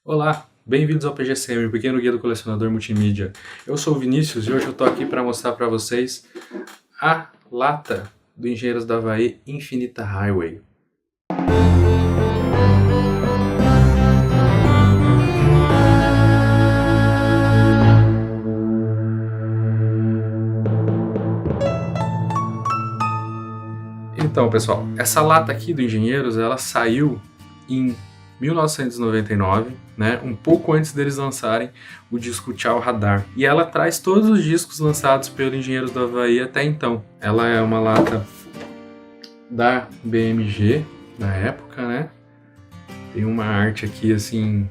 Olá, bem-vindos ao PGCM, o pequeno guia do colecionador multimídia. Eu sou o Vinícius e hoje eu tô aqui para mostrar para vocês a lata do Engenheiros do Havaí Infinita Highway. Então, pessoal, essa lata aqui do Engenheiros, ela saiu em 1999, né, um pouco antes deles lançarem o disco Tchau Radar. E ela traz todos os discos lançados pelo Engenheiros do Havaí até então. Ela é uma lata da BMG da época, né? Tem uma arte aqui assim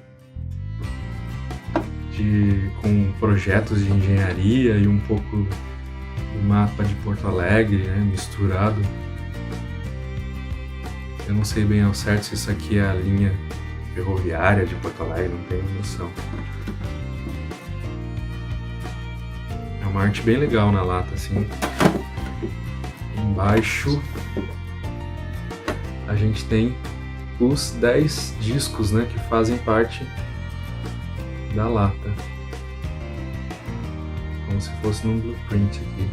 com projetos de engenharia e um pouco do mapa de Porto Alegre, né, misturado. Eu não sei bem ao certo se isso aqui é a linha ferroviária de Porto Alegre, não tenho noção. É uma arte bem legal na lata, assim. Embaixo a gente tem os 10 discos, né, que fazem parte da lata. Como se fosse num blueprint aqui.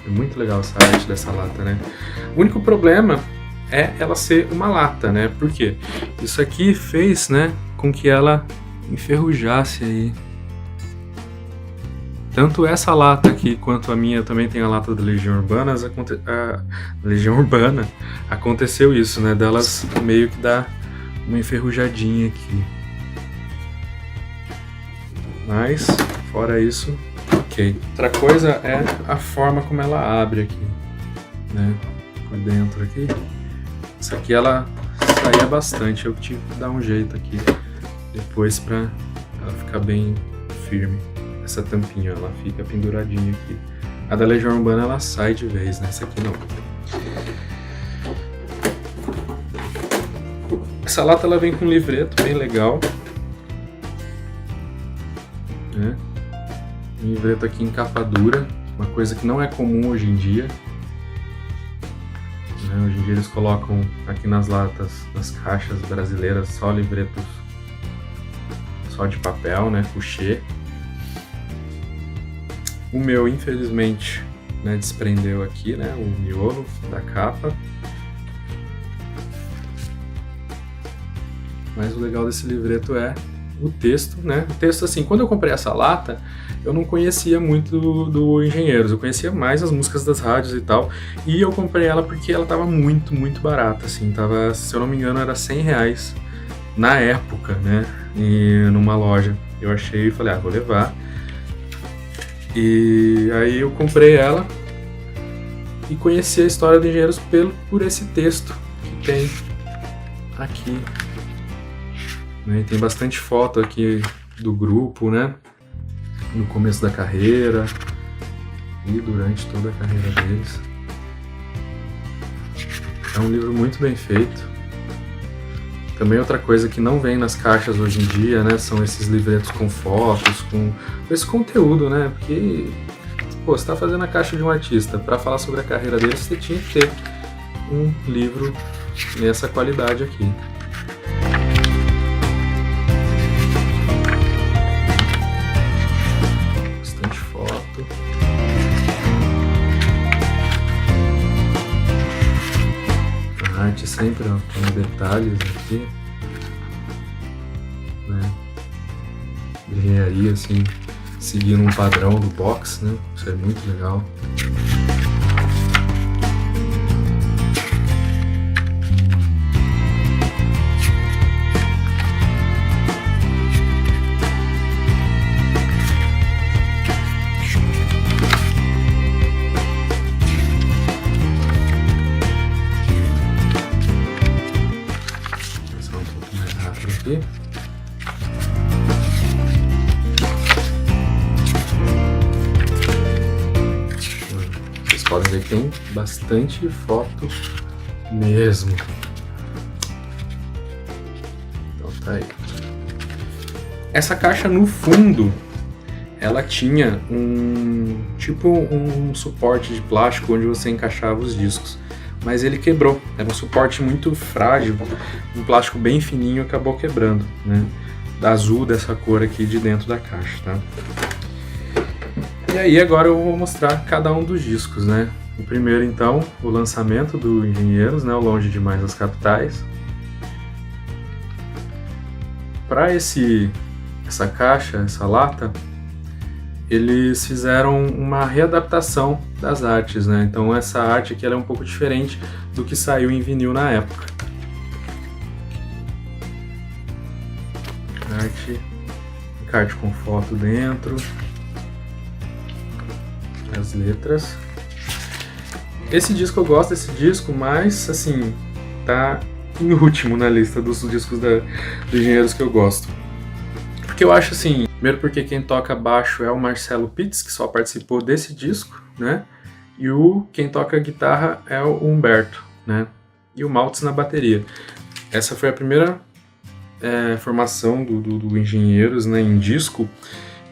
É muito legal essa arte dessa lata, né? O único problema é ela ser uma lata, né? Por quê? Isso aqui fez, né, com que ela enferrujasse aí. Tanto essa lata aqui quanto a minha, também tem a lata da Legião Urbana, aconteceu isso, né? Delas meio que dá uma enferrujadinha aqui. Mas, fora isso, ok. Outra coisa é a forma como ela abre aqui, né? Por dentro aqui. Essa aqui ela saía bastante, eu tive que dar um jeito aqui depois pra ela ficar bem firme. Essa tampinha, ela fica penduradinha aqui. A da Legião Urbana ela sai de vez, né? Essa aqui não. Essa lata ela vem com um livreto bem legal, né? Um livreto aqui em capa dura, uma coisa que não é comum hoje em dia. Hoje em dia eles colocam aqui nas latas, nas caixas brasileiras, só livretos só de papel, né, couché. O meu, infelizmente, né, desprendeu aqui, né, o miolo da capa. Mas o legal desse livreto é o texto, né? O texto, assim, quando eu comprei essa lata, eu não conhecia muito do Engenheiros, eu conhecia mais as músicas das rádios e tal, e eu comprei ela porque ela tava muito, muito barata, assim, tava, se eu não me engano, era R$100 na época, né, e numa loja. Eu achei e falei, vou levar. E aí eu comprei ela e conheci a história do Engenheiros por esse texto que tem aqui. Né, tem bastante foto aqui do grupo, né? No começo da carreira e durante toda a carreira deles. É um livro muito bem feito. Também outra coisa que não vem nas caixas hoje em dia, né? São esses livretos com fotos, com esse conteúdo, né? Porque, pô, você tá fazendo a caixa de um artista. Para falar sobre a carreira dele, você tinha que ter um livro nessa qualidade aqui. A arte sempre tem detalhes aqui, né? De engenharia, assim, seguindo um padrão do box, né? Isso é muito legal. Aqui. Vocês podem ver que tem bastante foto mesmo. Então tá aí. Essa caixa no fundo, ela tinha um suporte de plástico onde você encaixava os discos. mas ele quebrou. Era um suporte muito frágil, um plástico bem fininho, acabou quebrando, né? azul dessa cor aqui de dentro da caixa, tá? E aí agora eu vou mostrar cada um dos discos, né? O primeiro então, o lançamento do Engenheiros, né? O Longe Demais das Capitais. Para essa caixa, essa lata, eles fizeram uma readaptação das artes, né? Então essa arte aqui ela é um pouco diferente do que saiu em vinil na época. Encarte com foto dentro, as letras. Esse disco eu gosto desse disco, mas assim, tá em último na lista dos discos dos Engenheiros que eu gosto. Porque eu acho assim, primeiro porque quem toca baixo é o Marcelo Pitts, que só participou desse disco, né? E quem toca guitarra é o Humberto, né? E o Maltz na bateria. Essa foi a primeira formação do Engenheiros, né, em disco.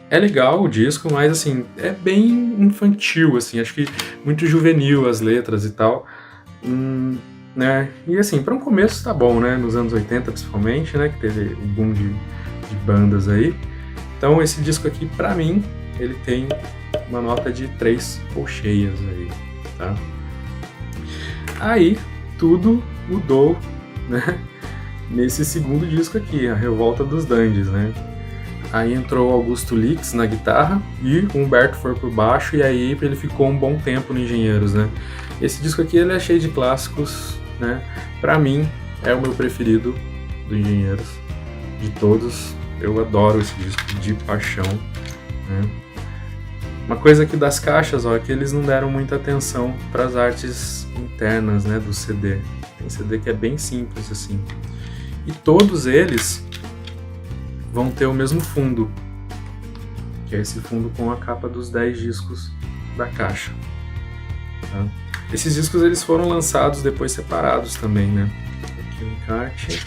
É legal o disco, mas assim, é bem infantil, assim, acho que muito juvenil as letras e tal. Né? E assim, para um começo tá bom, né? Nos anos 80 principalmente, né? Que teve um boom de bandas aí. Então esse disco aqui, pra mim, ele tem uma nota de 3 colcheias aí, tá? Aí tudo mudou, né? Nesse segundo disco aqui, A Revolta dos Dandies, né? Aí entrou Augusto Lix na guitarra e o Humberto foi pro baixo, e aí ele ficou um bom tempo no Engenheiros, né? Esse disco aqui ele é cheio de clássicos, né? Pra mim é o meu preferido do Engenheiros, de todos. Eu adoro esse disco de paixão, né? Uma coisa aqui das caixas, ó, é que eles não deram muita atenção para as artes internas, né, do CD. Tem CD que é bem simples assim. E todos eles vão ter o mesmo fundo, que é esse fundo com a capa dos 10 discos da caixa, tá? Esses discos eles foram lançados depois separados também, né? Aqui o encarte,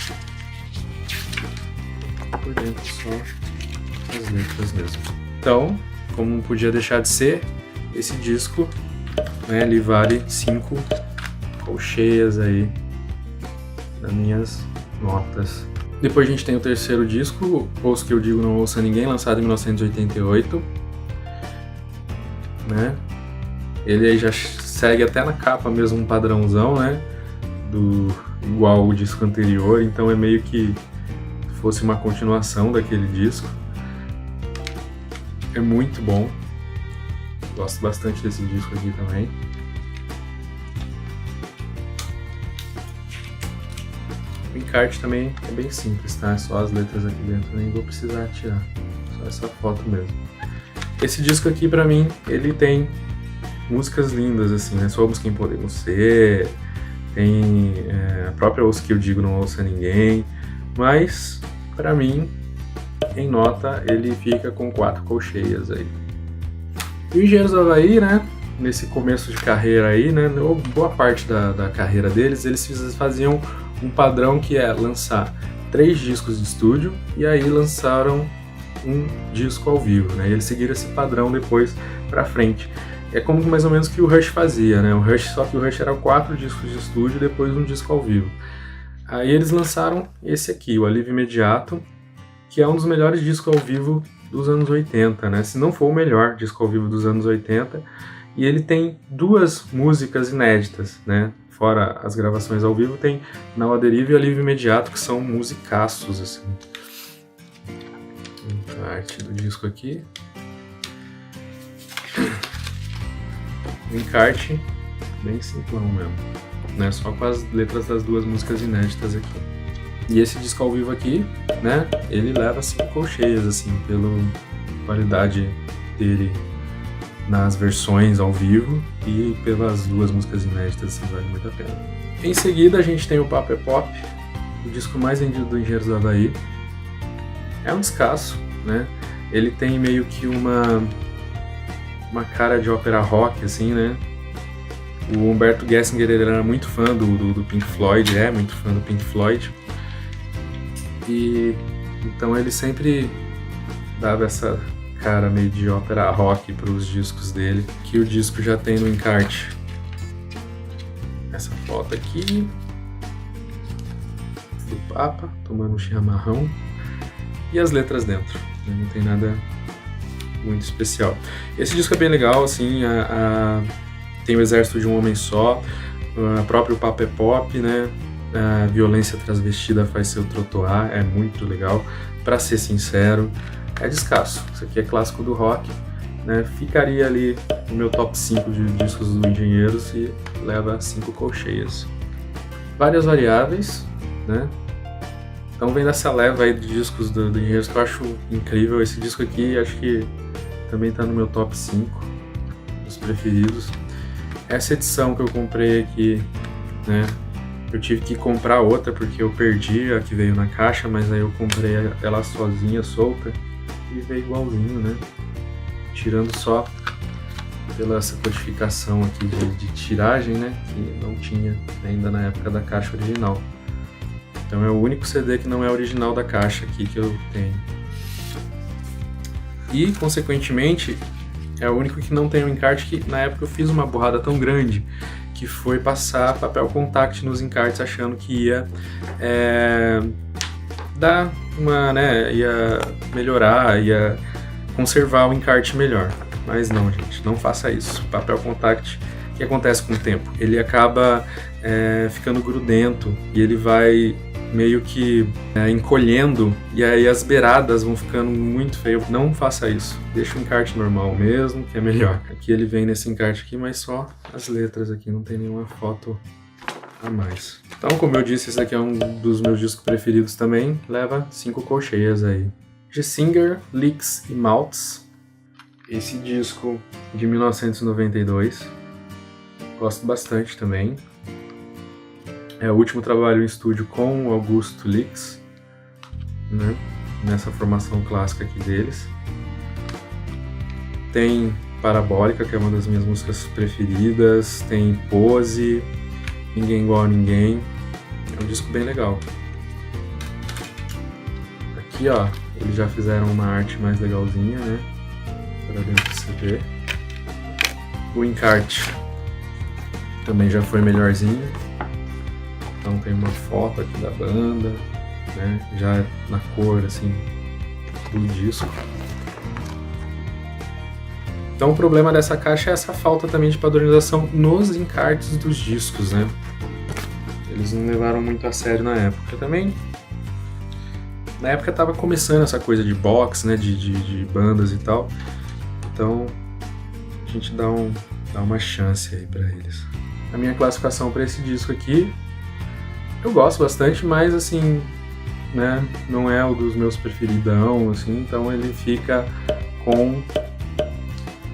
por dentro só as letras mesmo. Então, como não podia deixar de ser, esse disco, né, ele vale 5 colcheias aí das minhas notas. Depois a gente tem o terceiro disco, Ouço Que Eu Digo Não Ouça Ninguém, lançado em 1988, né? Ele aí já segue até na capa mesmo um padrãozão, né? Igual o disco anterior, então é meio que fosse uma continuação daquele disco. É muito bom, gosto bastante desse disco aqui também. O encarte também é bem simples, tá? É só as letras aqui dentro, nem vou precisar tirar, só essa foto mesmo. Esse disco aqui pra mim, ele tem músicas lindas, assim, né? Somos Quem Podemos Ser, tem a própria Ouço Que Eu Digo Não Ouça Ninguém, mas pra mim, em nota, ele fica com 4 colcheias aí. E o Engenheiros do Havaí, né? Nesse começo de carreira aí, né? Boa parte da carreira deles, eles faziam um padrão que é lançar 3 discos de estúdio e aí lançaram um disco ao vivo, né? E eles seguiram esse padrão depois pra frente. É como mais ou menos que o Rush fazia, né? Só que o Rush era 4 discos de estúdio e depois um disco ao vivo. Aí eles lançaram esse aqui, o Alívio Imediato, que é um dos melhores discos ao vivo dos anos 80, né? Se não for o melhor disco ao vivo dos anos 80. E ele tem 2 músicas inéditas, né? Fora as gravações ao vivo, tem Now A Deriva e Alívio Imediato, que são musicaços, assim. A arte do disco aqui. O encarte, bem simplão mesmo, né? Só com as letras das 2 músicas inéditas aqui. E esse disco ao vivo aqui, né? Ele leva 5 colcheias, assim, pela qualidade dele nas versões ao vivo e pelas 2 músicas inéditas, assim, vale muito a pena. Em seguida a gente tem o Papo é Pop, o disco mais vendido do Engenheiros do Havaí. É um descasso, né? Ele tem meio que uma cara de ópera rock, assim, né? O Humberto Gessinger, ele era muito fã do Pink Floyd, é muito fã do Pink Floyd. E então ele sempre dava essa cara meio de ópera rock para os discos dele, que o disco já tem no encarte. Essa foto aqui do Papa tomando um chimarrão e as letras dentro, né? Não tem nada muito especial. Esse disco é bem legal, assim, tem o Exército de um Homem Só, o próprio Papo é Pop, né? A Violência Transvestida Faz Seu Trotoar, é muito legal. Pra ser sincero, é descasso. Isso aqui é clássico do rock, né? Ficaria ali no meu top 5 de discos do Engenheiros e leva 5 colcheias. Várias variáveis, né? Então vem dessa leva aí de discos do Engenheiros que eu acho incrível. Esse disco aqui acho que também tá no meu top 5 dos preferidos. Essa edição que eu comprei aqui, né? Eu tive que comprar outra porque eu perdi a que veio na caixa, mas aí eu comprei ela sozinha, solta, e veio igualzinho, né? Tirando só pela essa codificação aqui de tiragem, né? Que não tinha ainda na época da caixa original. Então é o único CD que não é original da caixa aqui que eu tenho. E, consequentemente, é o único que não tem um encarte, que na época eu fiz uma burrada tão grande que foi passar papel contact nos encartes achando que ia dar uma, né, ia melhorar, ia conservar o encarte melhor. Mas não, gente, não faça isso. Papel contact, o que acontece com o tempo? Ele acaba ficando grudento e ele vai meio que encolhendo, e aí as beiradas vão ficando muito feio. Não faça isso. Deixa o encarte normal mesmo, que é melhor. Aqui ele vem nesse encarte aqui, mas só as letras aqui, não tem nenhuma foto a mais. Então, como eu disse, esse aqui é um dos meus discos preferidos também. Leva 5 colcheias aí. Gessinger, Licks e Maltz. Esse disco de 1992. Gosto bastante também. É o último trabalho em estúdio com o Augusto Licks, né? Nessa formação clássica aqui deles. Tem Parabólica, que é uma das minhas músicas preferidas. Tem Pose, Ninguém Igual a Ninguém. É um disco bem legal. Aqui, ó, eles já fizeram uma arte mais legalzinha, né? Para dentro do CD. O encarte também já foi melhorzinho. Então tem uma foto aqui da banda, né? Já na cor, assim, do disco. Então o problema dessa caixa é essa falta também de padronização nos encartes dos discos, né? Eles não levaram muito a sério na época também. Na época tava começando essa coisa de box, né? De bandas e tal. Então a gente dá uma chance aí pra eles. A minha classificação para esse disco aqui, eu gosto bastante, mas assim, né, não é o dos meus preferidão, assim, então ele fica com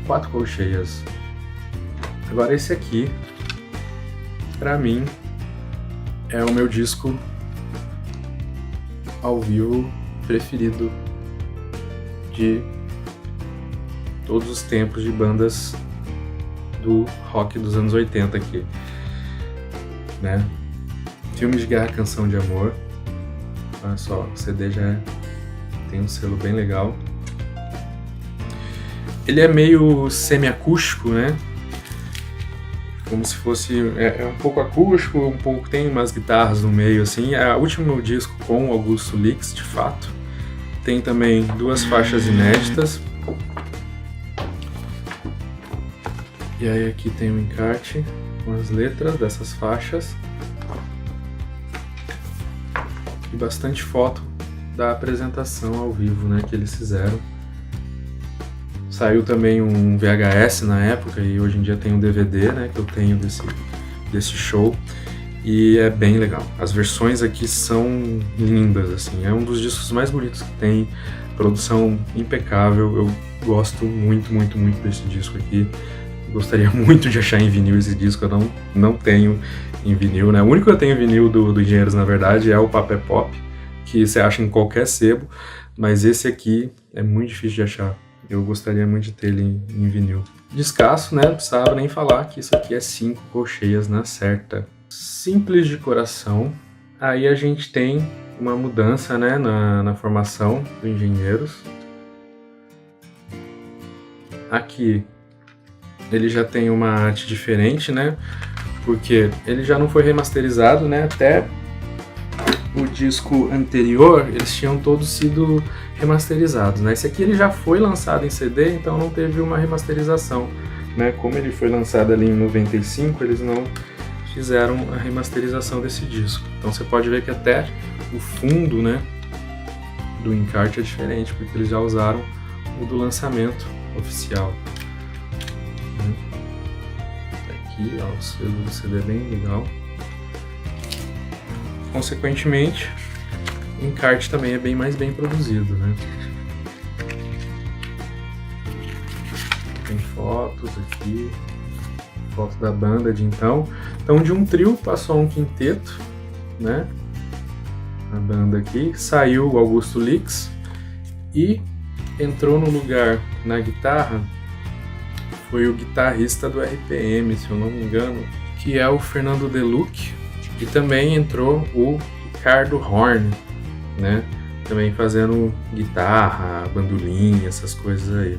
4 colcheias. Agora esse aqui, pra mim, é o meu disco ao vivo preferido de todos os tempos de bandas do rock dos anos 80 aqui, né? Filme de Guerra, Canção de Amor. Olha só, o CD já tem um selo bem legal. Ele é meio semi-acústico, né? Como se fosse... É um pouco acústico, um pouco tem umas guitarras no meio, assim. É o último disco com o Augusto Licks, de fato. Tem também 2 faixas inéditas. E aí aqui tem um encarte com as letras dessas faixas. E bastante foto da apresentação ao vivo, né, que eles fizeram. Saiu também um VHS na época e hoje em dia tem um DVD, né, que eu tenho desse show, e é bem legal. As versões aqui são lindas, assim, é um dos discos mais bonitos que tem, produção impecável. Eu gosto muito, muito, muito desse disco aqui. Gostaria muito de achar em vinil esse disco, eu não tenho em vinil, né? O único que eu tenho em vinil do Engenheiros, na verdade, é o Papo é Pop, que você acha em qualquer sebo, mas esse aqui é muito difícil de achar. Eu gostaria muito de ter ele em vinil. Descasso, né? Não precisava nem falar que isso aqui é 5 colcheias na certa. Simples de coração. Aí a gente tem uma mudança, né, na formação do Engenheiros. Aqui ele já tem uma arte diferente, né? Porque ele já não foi remasterizado, né? Até o disco anterior, eles tinham todos sido remasterizados, né? Esse aqui ele já foi lançado em CD, então não teve uma remasterização, né? Como ele foi lançado ali em 95, eles não fizeram a remasterização desse disco. Então você pode ver que até o fundo, né, do encarte é diferente, porque eles já usaram o do lançamento oficial. Aqui, ó, o selo do CD é bem legal. Consequentemente, o encarte também é bem mais bem produzido, né? Tem fotos aqui, foto da banda de então. Então, de um trio passou um quinteto, né? A banda aqui, saiu o Augusto Lix e entrou no lugar na guitarra, foi o guitarrista do RPM, se eu não me engano, que é o Fernando Deluc, e também entrou o Ricardo Horn, né? Também fazendo guitarra, bandolim, essas coisas aí.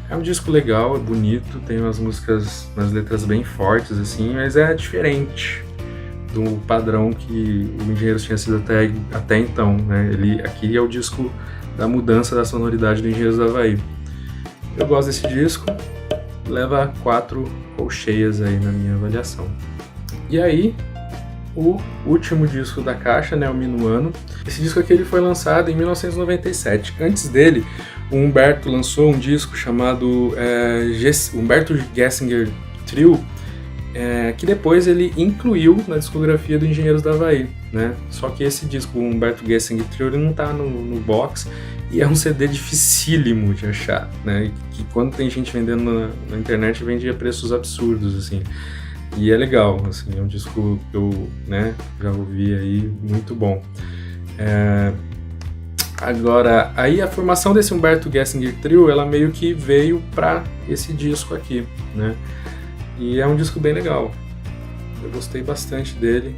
É um disco legal, é bonito, tem umas músicas, umas letras bem fortes assim, mas é diferente do padrão que o Engenheiros tinha sido até então, né? Aqui é o disco da mudança da sonoridade do Engenheiros do Havaí. Eu gosto desse disco, leva 4 colcheias aí na minha avaliação. E aí, o último disco da caixa, né, o Minuano. Esse disco aqui ele foi lançado em 1997. Antes dele, o Humberto lançou um disco chamado Humberto Gessinger Trio, que depois ele incluiu na discografia do Engenheiros do Havaí, né? Só que esse disco, o Humberto Gessinger Trio, ele não tá no box e é um CD dificílimo de achar, né? Que quando tem gente vendendo na internet, vende a preços absurdos, assim. E é legal, assim, é um disco que eu, né, já ouvi aí, muito bom. Agora, aí a formação desse Humberto Gessinger Trio, ela meio que veio para esse disco aqui, né? E é um disco bem legal. Eu gostei bastante dele.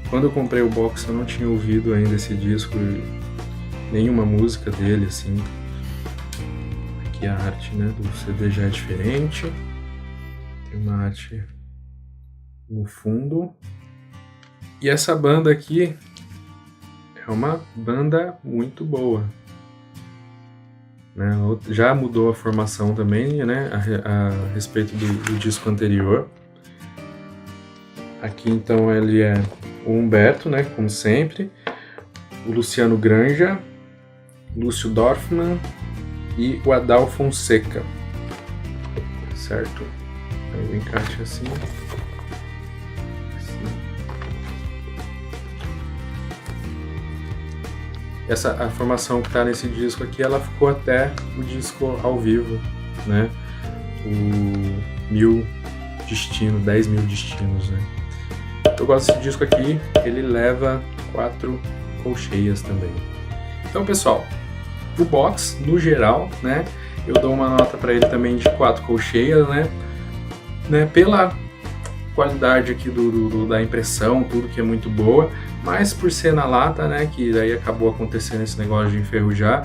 Quando eu comprei o box, eu não tinha ouvido ainda esse disco, nenhuma música dele, assim. Aqui a arte, né, do CD já é diferente. Tem uma arte no fundo. E essa banda aqui é uma banda muito boa, né? Já mudou a formação também, né, a respeito do disco anterior. Aqui então ele é o Humberto, né, como sempre, o Luciano Granja, Lúcio Dorfman e o Adal Fonseca, certo? Aí o encaixe assim. A formação que está nesse disco aqui, ela ficou até o disco ao vivo, né? O 1000 Destinos, 10.000 Destinos, né? Eu gosto desse disco aqui, ele leva 4 colcheias também. Então, pessoal, o box, no geral, né? Eu dou uma nota para ele também de 4 colcheias, né? Pela qualidade aqui da impressão, tudo que é muito boa, mas por ser na lata, né, que daí acabou acontecendo esse negócio de enferrujar,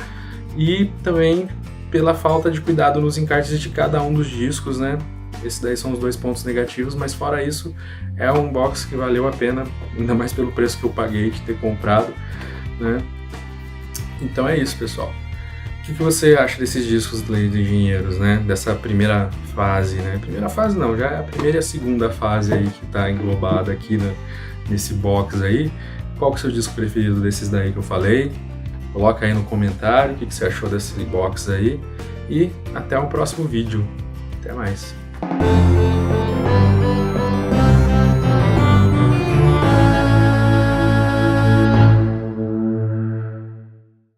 e também pela falta de cuidado nos encartes de cada um dos discos, né. Esses daí são os 2 pontos negativos, mas fora isso, é um box que valeu a pena, ainda mais pelo preço que eu paguei de ter comprado, né. Então é isso, pessoal. O que você acha desses discos de Engenheiros, né? Dessa primeira fase, né? Primeira fase não, já é a primeira e a segunda fase aí que tá englobada aqui, né, nesse box aí. Qual que é o seu disco preferido desses daí que eu falei? Coloca aí no comentário o que você achou desse box aí. E até o próximo vídeo. Até mais.